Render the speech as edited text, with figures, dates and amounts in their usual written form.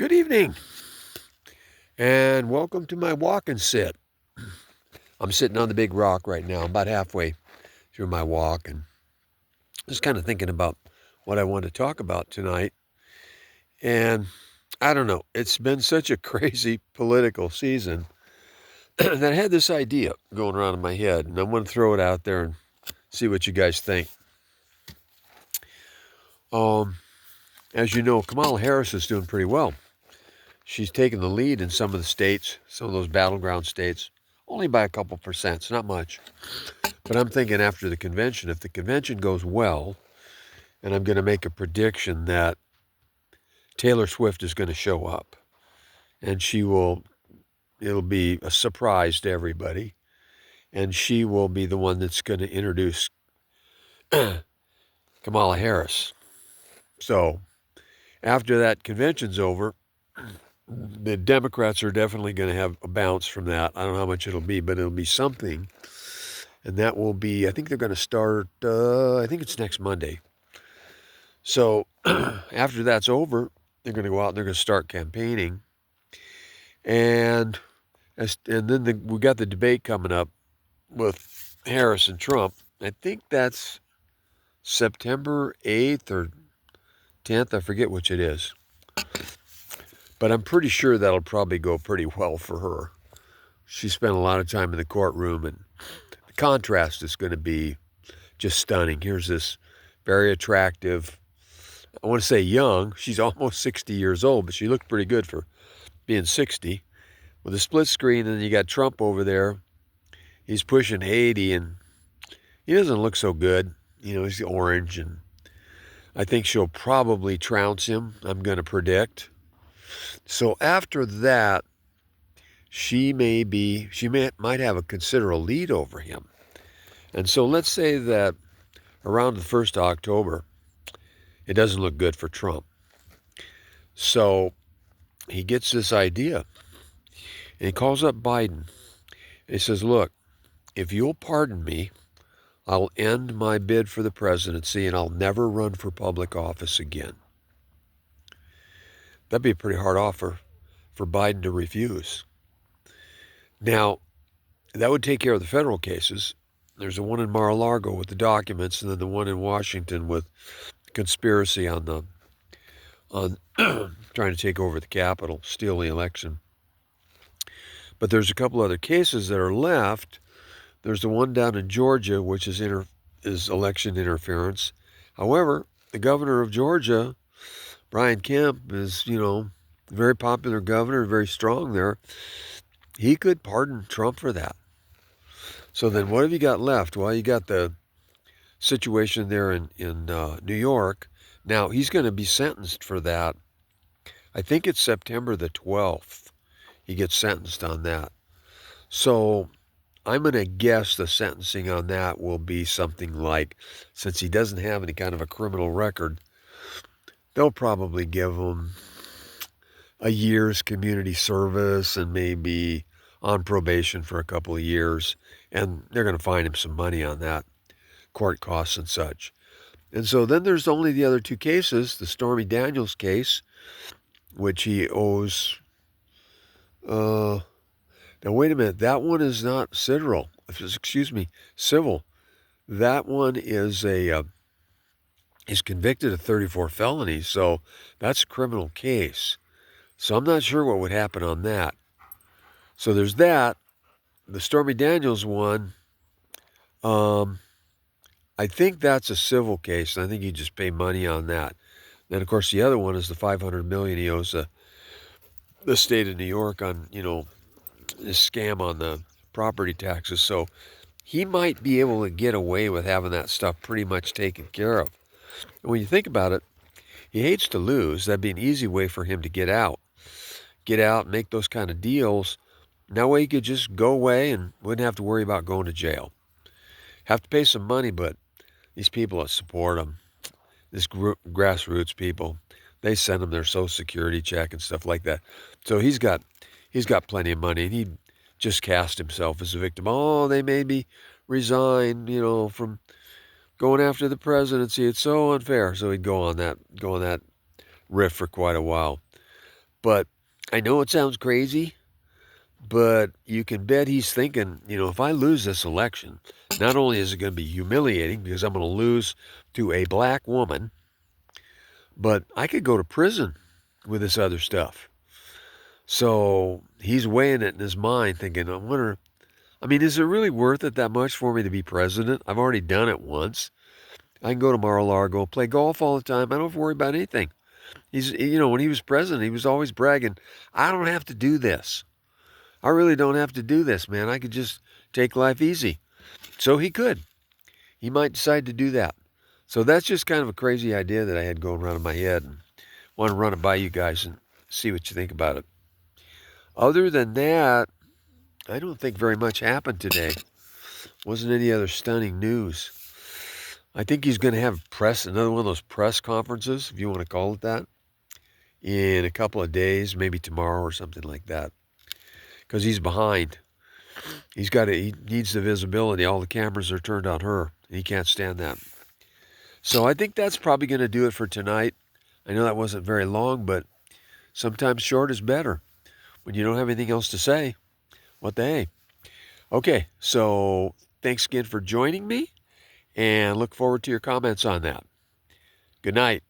Good evening, and welcome to my walk and sit. I'm sitting on the big rock right now, about halfway through my walk, and just kind of thinking about what I want to talk about tonight. And I don't know, it's been such a crazy political season that I had this idea going around in my head, and I want to throw it out there and see what you guys think. Um, as you know, Kamala Harris is doing pretty well. She's taken the lead in some of the states, some of those battleground states, only by a couple percent, not much. But I'm thinking after the convention, if the convention goes well, and I'm going to make a prediction that Taylor Swift is going to show up, and it'll be a surprise to everybody, and she will be the one that's going to introduce Kamala Harris. So after that convention's over, the Democrats are definitely going to have a bounce from that. I don't know how much it'll be, but it'll be something. And that will be, I think they're going to start, I think it's next Monday. So after that's over, they're going to go out and they're going to start campaigning. And then we got the debate coming up with Harris and Trump. I think that's September 8th or 10th. I forget which it is. But I'm pretty sure that'll probably go pretty well for her. She spent a lot of time in the courtroom, and the contrast is going to be just stunning. Here's this very attractive, I want to say young. She's almost 60 years old, but she looked pretty good for being 60. With a split screen, and then you got Trump over there. He's pushing 80, and he doesn't look so good. You know, he's orange, and I think she'll probably trounce him, I'm going to predict. So after that, she might have a considerable lead over him. And so let's say that around the 1st of October, it doesn't look good for Trump. So he gets this idea, and he calls up Biden. He says, look, if you'll pardon me, I'll end my bid for the presidency and I'll never run for public office again. That'd be a pretty hard offer for Biden to refuse. Now, that would take care of the federal cases. There's the one in Mar-a-Lago with the documents, and then the one in Washington with conspiracy on trying to take over the Capitol, steal the election. But there's a couple other cases that are left. There's the one down in Georgia, which is election interference. However, the governor of Georgia, Brian Kemp, is, a very popular governor, very strong there. He could pardon Trump for that. So then what have you got left? Well, you got the situation there in New York. Now, he's going to be sentenced for that. I think it's September the 12th. He gets sentenced on that. So I'm going to guess the sentencing on that will be something like, since he doesn't have any kind of a criminal record, they'll probably give him a year's community service and maybe on probation for a couple of years. And they're going to fine him some money on that, court costs and such. And so then there's only the other two cases, the Stormy Daniels case, which he owes, now wait a minute, that one is not civil. Civil. That one is he's convicted of 34 felonies, so that's a criminal case. So I'm not sure what would happen on that. So there's that. The Stormy Daniels one, I think that's a civil case, and I think you just pay money on that. Then, of course, the other one is the $500 million he owes the state of New York on, this scam on the property taxes. So he might be able to get away with having that stuff pretty much taken care of. And when you think about it, he hates to lose. That'd be an easy way for him to get out, make those kind of deals. That way he could just go away and wouldn't have to worry about going to jail. Have to pay some money, but these people that support him, this grassroots people, they send him their Social Security check and stuff like that. So he's got plenty of money, and he just cast himself as a victim. Oh, they made me resign, from going after the presidency. It's so unfair. So he'd go on that riff for quite a while. But I know it sounds crazy, but you can bet he's thinking, if I lose this election, not only is it going to be humiliating because I'm going to lose to a black woman, but I could go to prison with this other stuff. So he's weighing it in his mind, thinking, is it really worth it that much for me to be president? I've already done it once. I can go to Mar-a-Lago, play golf all the time. I don't have to worry about anything. When he was president, he was always bragging, I don't have to do this. I really don't have to do this, man. I could just take life easy. So he could. He might decide to do that. So that's just kind of a crazy idea that I had going around in my head, and want to run it by you guys and see what you think about it. Other than that, I don't think very much happened today. Wasn't any other stunning news. I think he's going to have another one of those press conferences, if you want to call it that, in a couple of days, maybe tomorrow or something like that. Because he's behind. He needs the visibility. All the cameras are turned on her. And he can't stand that. So I think that's probably going to do it for tonight. I know that wasn't very long, but sometimes short is better. When you don't have anything else to say, what the hey? Okay, so thanks again for joining me, and look forward to your comments on that. Good night.